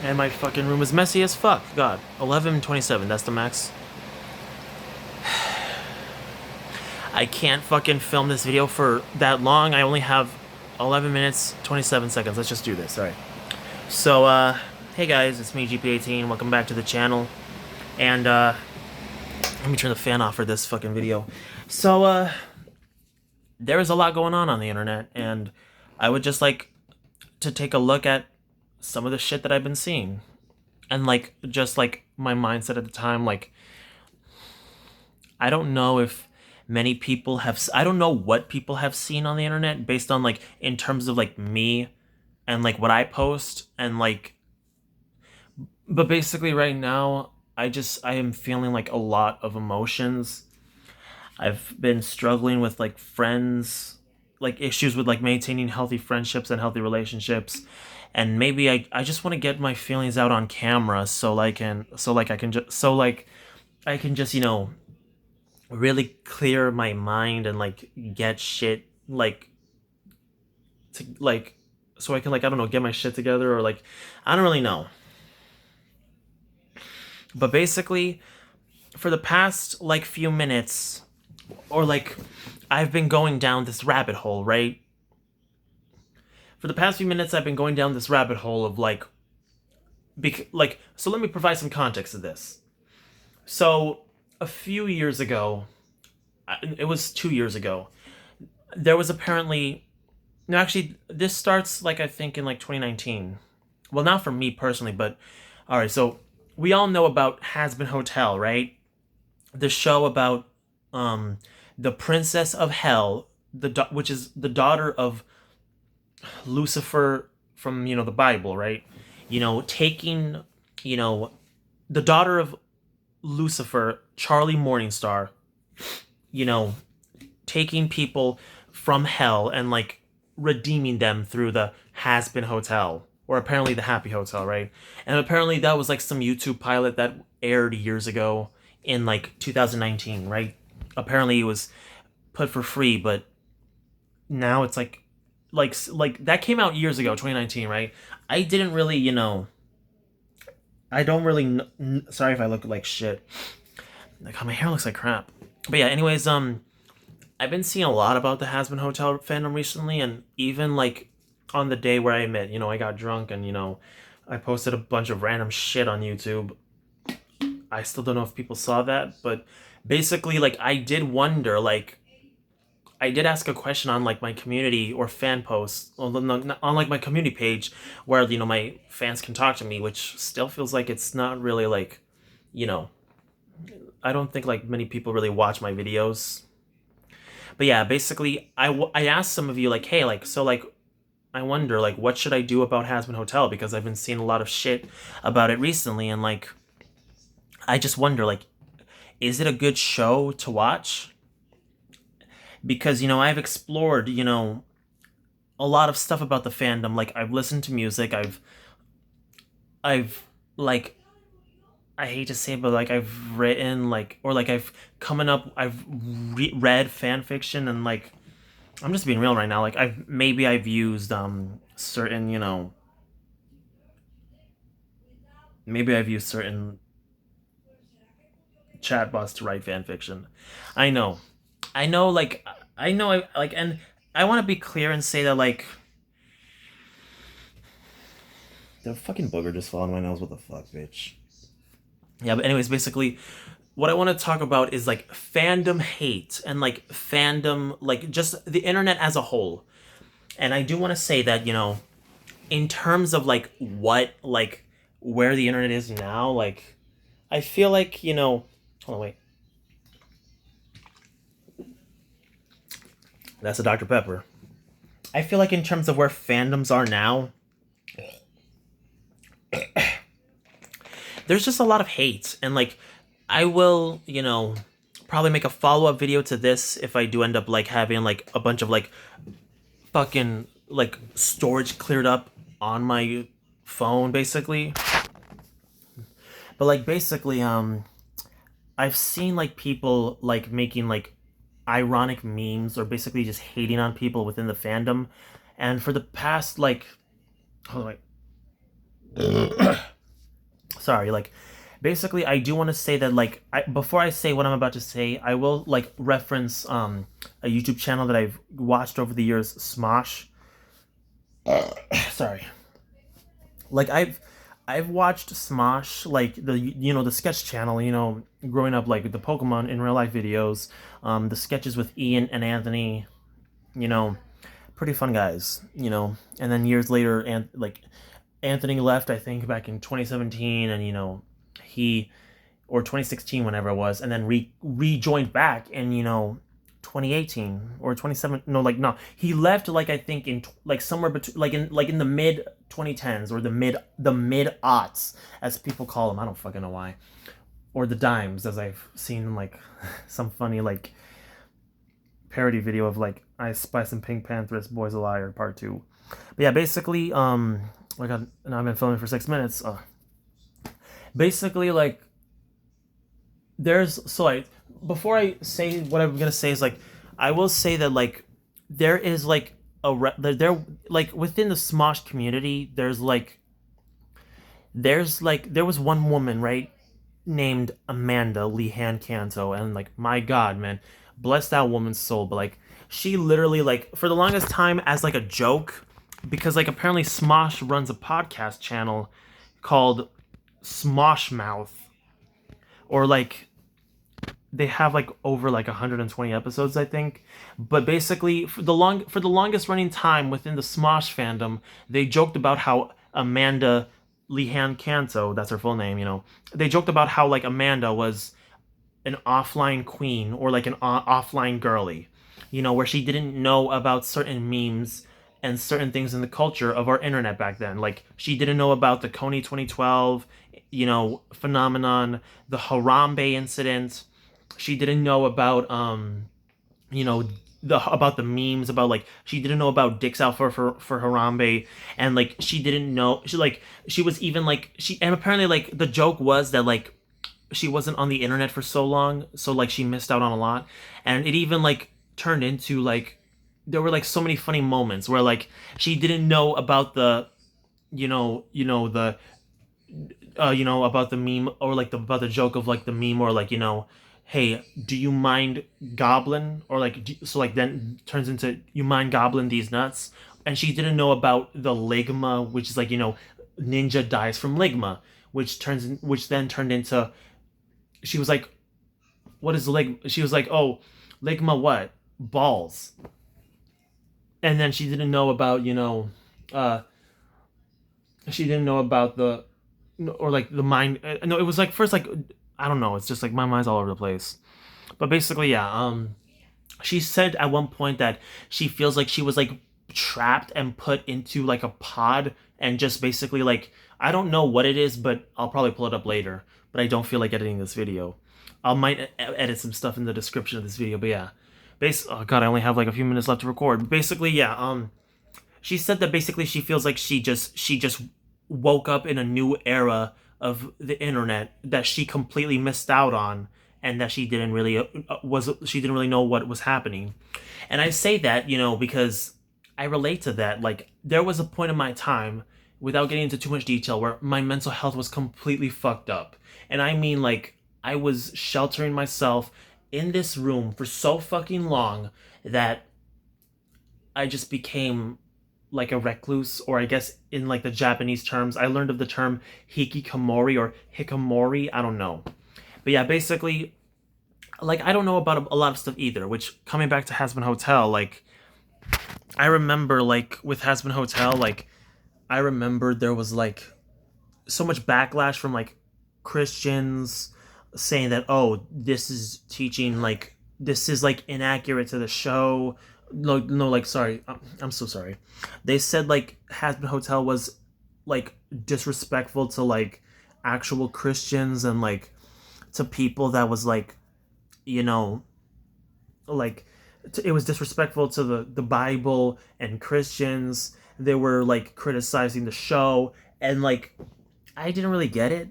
And my fucking room is messy as fuck. God, 11:27. That's the max. I can't fucking film this video for that long. I only have 11 minutes, 27 seconds. Let's just do this. All right. So, hey guys, it's me, GP18. Welcome back to the channel. And, let me turn the fan off for this fucking video. So, there is a lot going on the internet, and I would just like to take a look at some of the shit that I've been seeing. And, like, just, like, my mindset at the time, like, I don't know if many people have... I don't know what people have seen on the internet based on, like, in terms of, like, me and, like, what I post, and, like... But basically right now, I am feeling, like, a lot of emotions. I've been struggling with, like, friends, like, issues with, like, maintaining healthy friendships and healthy relationships. And maybe I just want to get my feelings out on camera so I can just, you know, really clear my mind and, like, get shit, like, to, like, so I can, like, I don't know, get my shit together, or, like, I don't really know. But basically, for the past, like, few minutes, or, like, I've been going down this rabbit hole, right? For the past few minutes, I've been going down this rabbit hole of, like, so let me provide some context to this. So, a few years ago, it was 2 years ago, there was apparently... No, actually, this starts, like, I think in, like, 2019. Well, not for me personally, but... Alright, so, we all know about Has Been Hotel, right? The show about, the Princess of Hell, which is the daughter of Lucifer from, you know, the Bible, right? You know, taking, you know, the daughter of Lucifer, Charlie Morningstar, you know, taking people from hell and, like, redeeming them through the Has Been Hotel, or apparently the Happy Hotel, right? And apparently that was, like, some YouTube pilot that aired years ago in, like, 2019, right? Apparently it was put for free, but now it's like that came out years ago, 2019, right? I didn't really, you know, I don't really sorry if I look like shit. Like, my hair looks like crap. But yeah, anyways, I've been seeing a lot about the Has Been Hotel fandom recently, and even, like, on the day where I admit, you know, I got drunk and, you know, I posted a bunch of random shit on YouTube. I still don't know if people saw that, but basically, like, I did wonder, like, I did ask a question on, like, my community or fan posts on, like, my community page, where, you know, my fans can talk to me, which still feels like it's not really, like, you know, I don't think, like, many people really watch my videos. But yeah, basically, I asked some of you, like, hey, like, so, like, I wonder, like, what should I do about Has Been Hotel, because I've been seeing a lot of shit about it recently, and, like, I just wonder, like, is it a good show to watch? Because, you know, I've explored, you know, a lot of stuff about the fandom. Like, I've listened to music, like, I hate to say it, but, like, I've written, like, or, like, I've read fan fiction, and, like, I'm just being real right now. Like, I've used, certain, you know, maybe I've used certain chatbots to write fan fiction. I know, like, and I want to be clear and say that, like, the fucking booger just fell on my nose. What the fuck, bitch? Yeah, but anyways, basically, what I want to talk about is, like, fandom hate and, like, fandom, like, just the internet as a whole. And I do want to say that, you know, in terms of, like, what, like, where the internet is now, like, I feel like, you know, hold on, wait. That's a Dr. Pepper. I feel like in terms of where fandoms are now, there's just a lot of hate. And, like, I will, you know, probably make a follow-up video to this if I do end up, like, having, like, a bunch of, like, fucking, like, storage cleared up on my phone, basically. But, like, basically, I've seen, like, people, like, making, like, ironic memes, or basically just hating on people within the fandom. And for the past, like, hold on, wait. sorry, like, basically, I do want to say that, like, before I say what I'm about to say, I will, like, reference a YouTube channel that I've watched over the years, Smosh. Sorry. Like, I've watched Smosh, like, the sketch channel, growing up, like, the Pokemon in real life videos, the sketches with Ian and Anthony, you know, pretty fun guys, and then years later, and like, Anthony left, I think, back in 2017, and he, or 2016, whenever it was, and then rejoined back in 2018 or 27. No, like, no, he left, like, I think in like somewhere between, like in the mid 2010s, or the mid aughts, as people call them. I don't fucking know why, or the dimes, as I've seen, like, some funny, like, parody video of, like, Ice Spice and Pink Pantheress, Boy's a Liar Part 2. But yeah, basically, like, now I've been filming for 6 minutes. Basically, like, before I say what I'm gonna say, is, like, I will say that, like, there is, like, there, like, within the Smosh community, there was one woman, right, named Amanda Lehan Canto, and, like, my God, man, bless that woman's soul. But, like, she literally, like, for the longest time, as, like, a joke, because, like, apparently Smosh runs a podcast channel called Smosh Mouth, or, like, they have, like, over, like, 120 episodes, I think. But basically, for the longest running time within the Smosh fandom, they joked about how Amanda Lehan Canto, that's her full name, they joked about how, like, Amanda was an offline queen, or, like, an offline girly, where she didn't know about certain memes and certain things in the culture of our internet back then. Like, she didn't know about the Coney 2012, phenomenon, the Harambe incident. She didn't know about, about the memes, about, like, she didn't know about dicks out for Harambe, and, like, she didn't know, she was even, like, and apparently, like, the joke was that, like, she wasn't on the internet for so long, so, like, she missed out on a lot. And it even, like, turned into, like, there were, like, so many funny moments where, like, she didn't know about the the about the meme, or, like, about the joke of, like, the meme, or, like, hey, do you mind goblin, or, like, so, like, then turns into, you mind goblin these nuts. And she didn't know about the ligma, which is, like, ninja dies from ligma, which then turned into, she was like, what is ligma? She was like, oh, ligma what? Balls. And then she didn't know about, she didn't know about the, or, like, the mind. No, it was, like, first, like, I don't know. It's just, like, my mind's all over the place. But basically, yeah. She said at one point that she feels like she was, like, trapped and put into, like, a pod, and just basically, like, I don't know what it is, but I'll probably pull it up later. But I don't feel like editing this video. I might edit some stuff in the description of this video. But yeah, oh God, I only have, like, a few minutes left to record. Basically, yeah. She said that basically she feels like she just woke up in a new era of the internet that she completely missed out on, and that she didn't really know what was happening. And I say that, because I relate to that. Like, there was a point in my time, without getting into too much detail, where my mental health was completely fucked up. And I mean, like, I was sheltering myself in this room for so fucking long that I just became, like, a recluse, or I guess in, like, the Japanese terms, I learned of the term hikikomori or hikomori. I don't know. But yeah, basically, like, I don't know about a lot of stuff either, which, coming back to Hazbin Hotel, like, I remember, like, with Hazbin Hotel, like, I remember there was, like, so much backlash from, like, Christians saying that, oh, this is teaching, like, this is, like, inaccurate to the show. No, like, sorry, I'm so sorry. They said, like, Hazbin Hotel was, like, disrespectful to, like, actual Christians, and, like, to people that was, like, like, it was disrespectful to the Bible and Christians. They were, like, criticizing the show, and, like, I didn't really get it,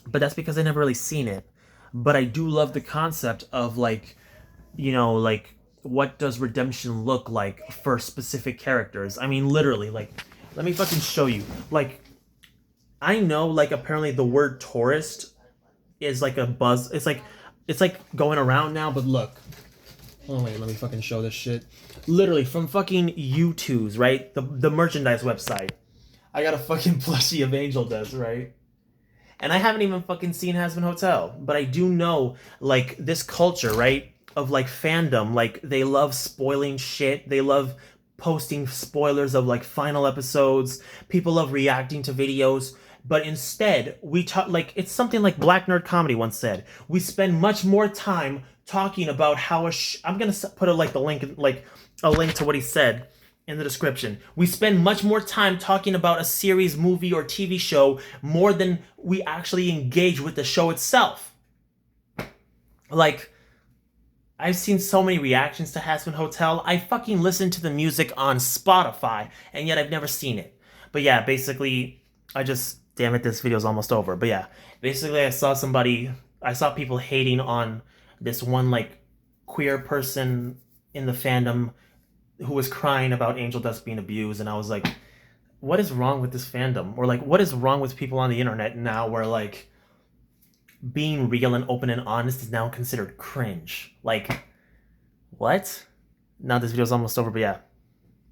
but that's because I never really seen it. But I do love the concept of, like, like, what does redemption look like for specific characters? I mean, literally, like, let me fucking show you. Like, I know, like, apparently the word tourist is like a buzz. It's like going around now. But look, oh wait, let me fucking show this shit. Literally from fucking U2's, right? The merchandise website. I got a fucking plushie of Angel Dust, right? And I haven't even fucking seen Hazbin Hotel, but I do know like this culture, right? Of like fandom, like they love spoiling shit. They love posting spoilers of like final episodes. People love reacting to videos. But instead, we talk like it's something like Black Nerd Comedy once said. We spend much more time talking about how I'm gonna put a like the link like a link to what he said in the description. We spend much more time talking about a series, movie, or TV show more than we actually engage with the show itself. Like, I've seen so many reactions to Hazbin Hotel. I fucking listen to the music on Spotify, and yet I've never seen it. But yeah, basically, damn it, this video's almost over. But yeah, basically, I saw people hating on this one, like, queer person in the fandom who was crying about Angel Dust being abused, and I was like, what is wrong with this fandom? Or like, what is wrong with people on the internet now where like being real and open and honest is now considered cringe? Like, what? Now this video's almost over, but yeah.